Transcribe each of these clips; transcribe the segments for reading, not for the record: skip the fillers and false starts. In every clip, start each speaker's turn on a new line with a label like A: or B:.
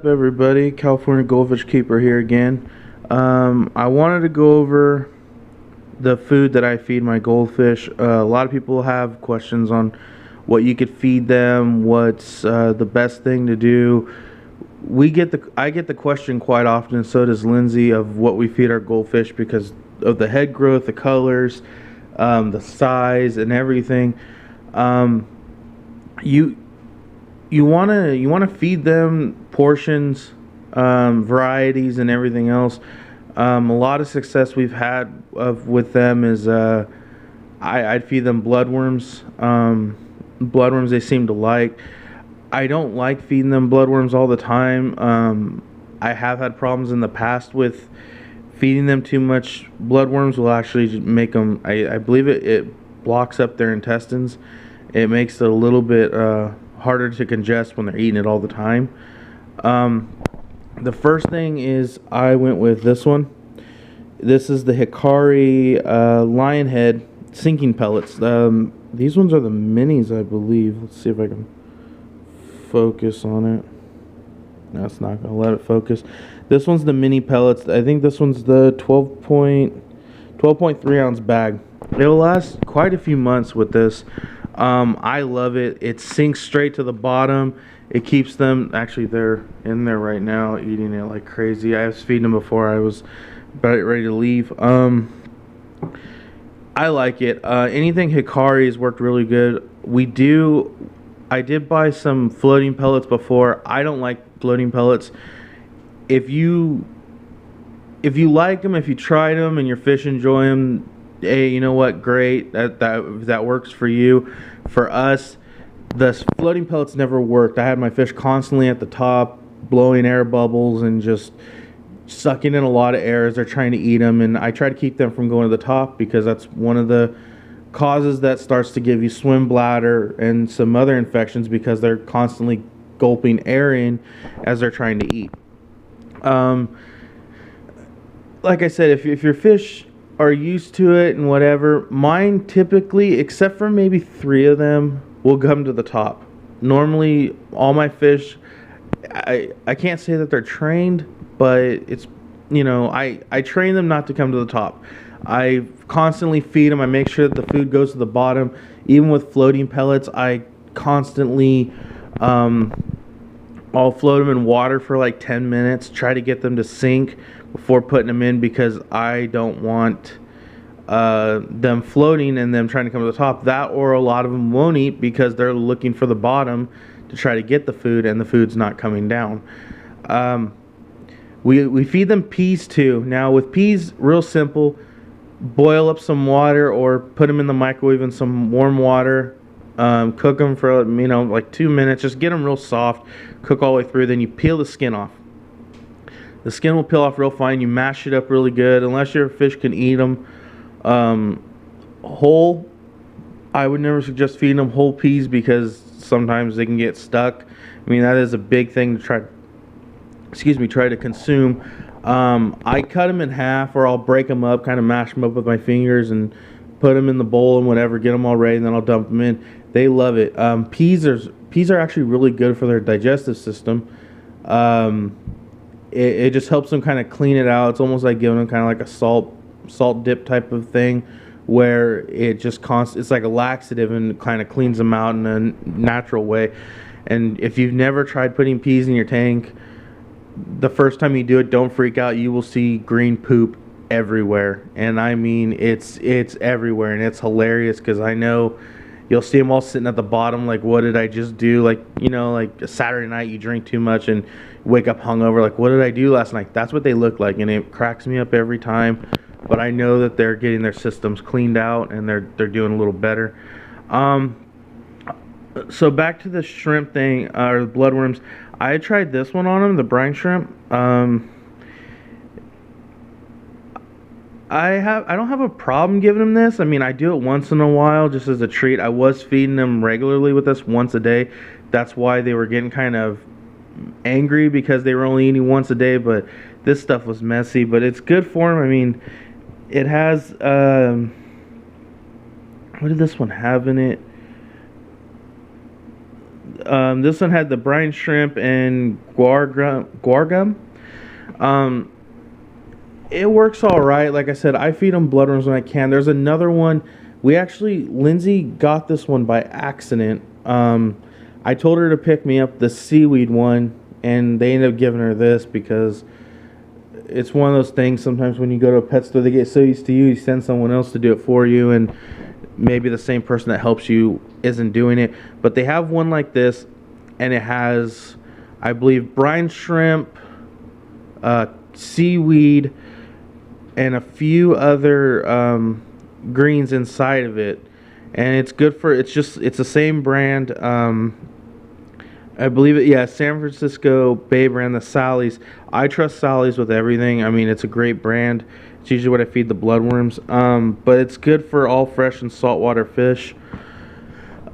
A: Everybody, California Goldfish Keeper here again. I wanted to go over the food that I feed my goldfish. A lot of people have questions on what you could feed them, what's the best thing to do. I get the question quite often, so does Lindsay, of what we feed our goldfish because of the head growth, the colors, the size, and everything. Um, you you wanna feed them portions, varieties, and everything else. A lot of success we've had with them is I'd feed them bloodworms. Bloodworms they seem to like. I don't like feeding them bloodworms all the time. I have had problems in the past with feeding them too much. Bloodworms will actually make them. I believe it blocks up their intestines. It makes it a little bit harder to congest when they're eating it all the time. The first thing is I went with this one. This is the Hikari Lionhead sinking pellets. These ones are the minis, I believe. Let's see if I can focus on it. That's not going to let it focus. This one's the mini pellets. I think this one's the 12.3 ounce bag. It'll last quite a few months with this. I love it. It sinks straight to the bottom. It keeps them, actually they're in there right now eating it like crazy. I was feeding them before I was about ready to leave. I like it. Anything Hikari has worked really good. I did buy some floating pellets before. I don't like floating pellets. If you like them, if you tried them and your fish enjoy them, hey, you know what? Great. That works for you. For us, the floating pellets never worked. I had my fish constantly at the top, blowing air bubbles and just sucking in a lot of air as they're trying to eat them. And I try to keep them from going to the top because that's one of the causes that starts to give you swim bladder and some other infections because they're constantly gulping air in as they're trying to eat. Like I said, if your fish are used to it and whatever, mine typically, except for maybe 3 of them, will come to the top. Normally, all my fish, I can't say that they're trained, but it's, I train them not to come to the top. I constantly feed them. I make sure that the food goes to the bottom. Even with floating pellets, I constantly, I'll float them in water for like 10 minutes, try to get them to sink before putting them in because I don't want them floating and them trying to come to the top. That, or a lot of them won't eat because they're looking for the bottom to try to get the food and the food's not coming down. We feed them peas too. Now with peas, real simple. Boil up some water or put them in the microwave in some warm water. Cook them for like 2 minutes. Just get them real soft. Cook all the way through. Then you peel the skin off. The skin will peel off real fine. You mash it up really good. Unless your fish can eat them whole, I would never suggest feeding them whole peas because sometimes they can get stuck. I mean, that is a big thing to try to consume. I cut them in half, or I'll break them up, kind of mash them up with my fingers and put them in the bowl and whatever, get them all ready, and then I'll dump them in. They love it. Peas are actually really good for their digestive system. It just helps them kind of clean it out. It's almost like giving them kind of like a salt dip type of thing, where it just it's like a laxative and kind of cleans them out in a natural way. And if you've never tried putting peas in your tank, the first time you do it, don't freak out. You will see green poop everywhere, and I mean it's everywhere, and it's hilarious because I know you'll see them all sitting at the bottom like, what did I just do? Like, like a Saturday night you drink too much and wake up hungover, like, what did I do last night? That's what they look like, and it cracks me up every time. But I know that they're getting their systems cleaned out and they're doing a little better. So back to the shrimp thing, or the bloodworms. I tried this one on them, the brine shrimp. I don't have a problem giving them this. I mean, I do it once in a while just as a treat. I was feeding them regularly with this once a day. That's why they were getting kind of angry because they were only eating once a day. But this stuff was messy, but it's good for them. I mean, it has what did this one have in it? This one had the brine shrimp and guar gum. Um, it works all right. Like I said, I feed them bloodworms when I can. There's another one. Lindsay got this one by accident. I told her to pick me up the seaweed one, and they ended up giving her this because it's one of those things. Sometimes when you go to a pet store, they get so used to you, you send someone else to do it for you, and maybe the same person that helps you isn't doing it. But they have one like this, and it has, I believe, brine shrimp, seaweed, and a few other greens inside of it. And it's good for, it's the same brand. I believe it, yeah, San Francisco Bay brand, the Sally's. I trust Sally's with everything. I mean, it's a great brand. It's usually what I feed the bloodworms. But it's good for all fresh and saltwater fish.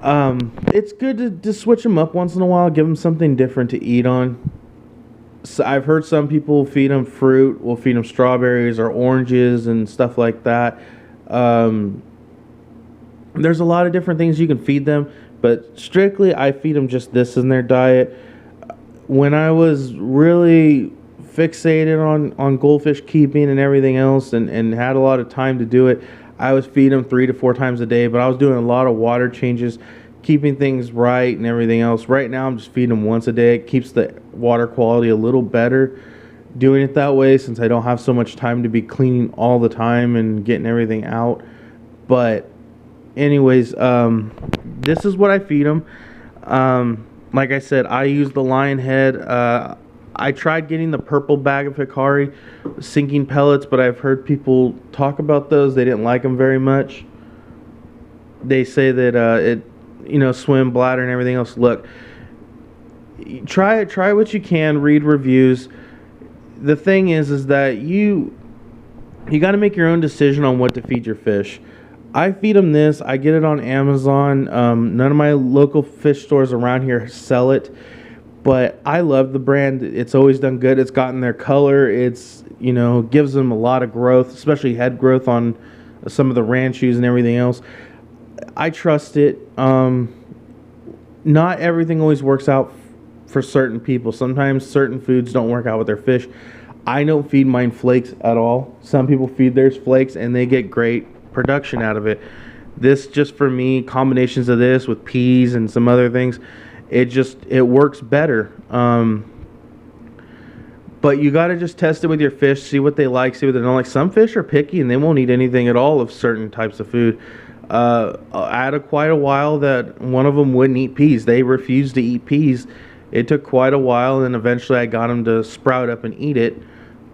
A: It's good to switch them up once in a while, give them something different to eat on. So I've heard some people feed them fruit, will feed them strawberries or oranges and stuff like that. There's a lot of different things you can feed them, but strictly I feed them just this in their diet. When I was really fixated on goldfish keeping and everything else and had a lot of time to do it, I was feeding them 3 to 4 times a day, but I was doing a lot of water changes, keeping things right and everything else. Right now I'm just feeding them once a day. It keeps the water quality a little better doing it that way, since I don't have so much time to be cleaning all the time and getting everything out. But anyways, this is what I feed them. Like I said, I use the lion head. I tried getting the purple bag of Hikari sinking pellets, but I've heard people talk about those. They didn't like them very much. They say that it, swim bladder and everything else. Look, try it. Try what you can. Read reviews. The thing is that you got to make your own decision on what to feed your fish. I feed them this. I get it on Amazon. None of my local fish stores around here sell it, but I love the brand. It's always done good. It's gotten their color. It's, gives them a lot of growth, especially head growth on some of the ranchus and everything else. I trust it. Not everything always works out for certain people. Sometimes certain foods don't work out with their fish. I don't feed mine flakes at all. Some people feed theirs flakes and they get great production out of it. This, just for me, combinations of this with peas and some other things, it works better. But you got to just test it with your fish, see what they like, see what they don't like. Some fish are picky and they won't eat anything at all of certain types of food. I had quite a while that one of them wouldn't eat peas. They refused to eat peas. It took quite a while, and eventually I got them to sprout up and eat it.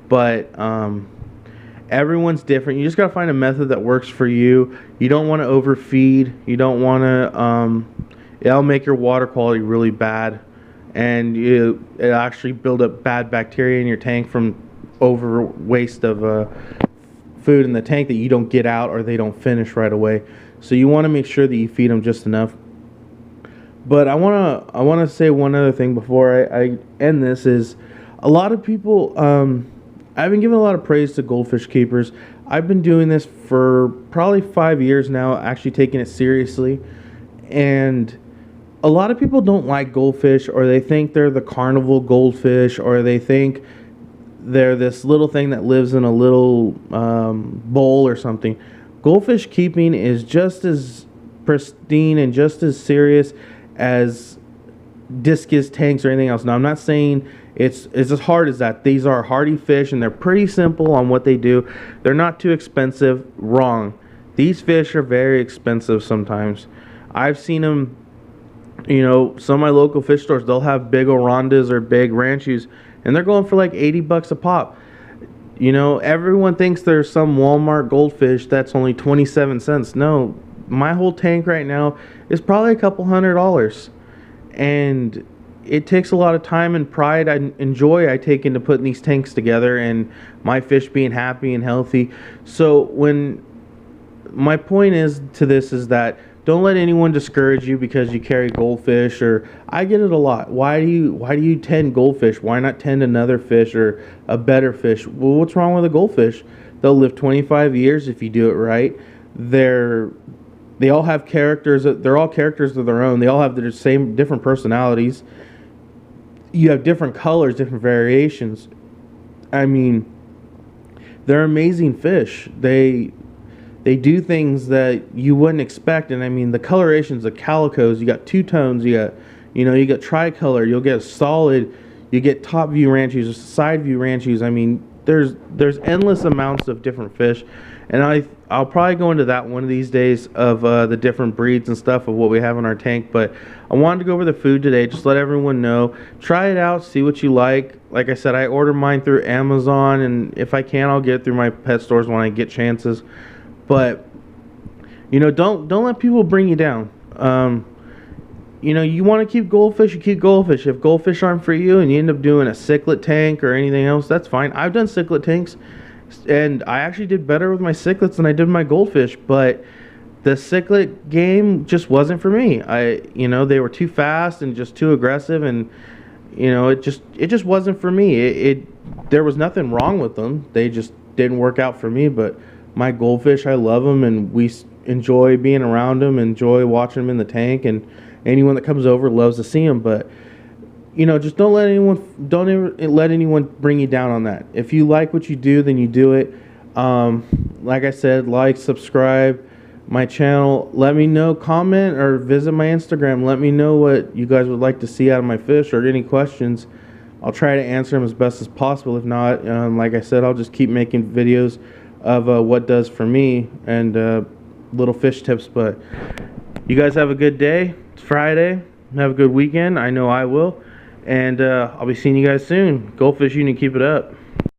A: But everyone's different. You just got to find a method that works for you. You don't want to overfeed. You don't want to... it'll make your water quality really bad. And it'll actually build up bad bacteria in your tank from over waste of food in the tank that you don't get out or they don't finish right away. So you want to make sure that you feed them just enough. But I want to say one other thing before I end this is a lot of people... I've been giving a lot of praise to goldfish keepers. I've been doing this for probably 5 years now, actually taking it seriously. And a lot of people don't like goldfish, or they think they're the carnival goldfish, or they think they're this little thing that lives in a little bowl or something. Goldfish keeping is just as pristine and just as serious as discus tanks or anything else. Now, I'm not saying it's as hard as that. These are hardy fish, and they're pretty simple on what they do. They're not too expensive. Wrong. These fish are very expensive sometimes. I've seen them, some of my local fish stores, they'll have big Orondas or big ranchus, and they're going for like $80 a pop. Everyone thinks there's some Walmart goldfish that's only 27 cents. No, my whole tank right now is probably a couple $100. And it takes a lot of time and pride I take into putting these tanks together and my fish being happy and healthy. So my point is that don't let anyone discourage you because you carry goldfish. Or I get it a lot. Why do you tend goldfish? Why not tend another fish or a better fish? Well, what's wrong with a goldfish? They'll live 25 years if you do it right. They're They all have characters. They're all characters of their own. They all have their same different personalities. You have different colors, different variations. I mean, they're amazing fish. They do things that you wouldn't expect. And I mean, the colorations, the calicos, you got two tones, you got tricolor, you'll get solid, you get top view ranchies, side view ranchies. I mean, there's endless amounts of different fish. And I'll probably go into that one of these days of the different breeds and stuff of what we have in our tank. But I wanted to go over the food today, just let everyone know. Try it out, see what you like. Like I said, I order mine through Amazon, and if I can, I'll get it through my pet stores when I get chances. But don't let people bring you down. You want to keep goldfish, you keep goldfish. If goldfish aren't for you and you end up doing a cichlid tank or anything else, that's fine. I've done cichlid tanks, and I actually did better with my cichlids than I did my goldfish. But the cichlid game just wasn't for me. They were too fast and just too aggressive, and it just wasn't for me. There was nothing wrong with them. They just didn't work out for me. But my goldfish, I love them, and we enjoy being around them, enjoy watching them in the tank, and anyone that comes over loves to see them. But just don't let anyone bring you down on that. If you like what you do, then you do it. Like I said, like, subscribe my channel. Let me know, comment, or visit my Instagram. Let me know what you guys would like to see out of my fish, or any questions. I'll try to answer them as best as possible. If not, like I said, I'll just keep making videos of what does for me, and little fish tips. But you guys have a good day. It's Friday. Have a good weekend. I know I will. And I'll be seeing you guys soon. Goldfish, you need to keep it up.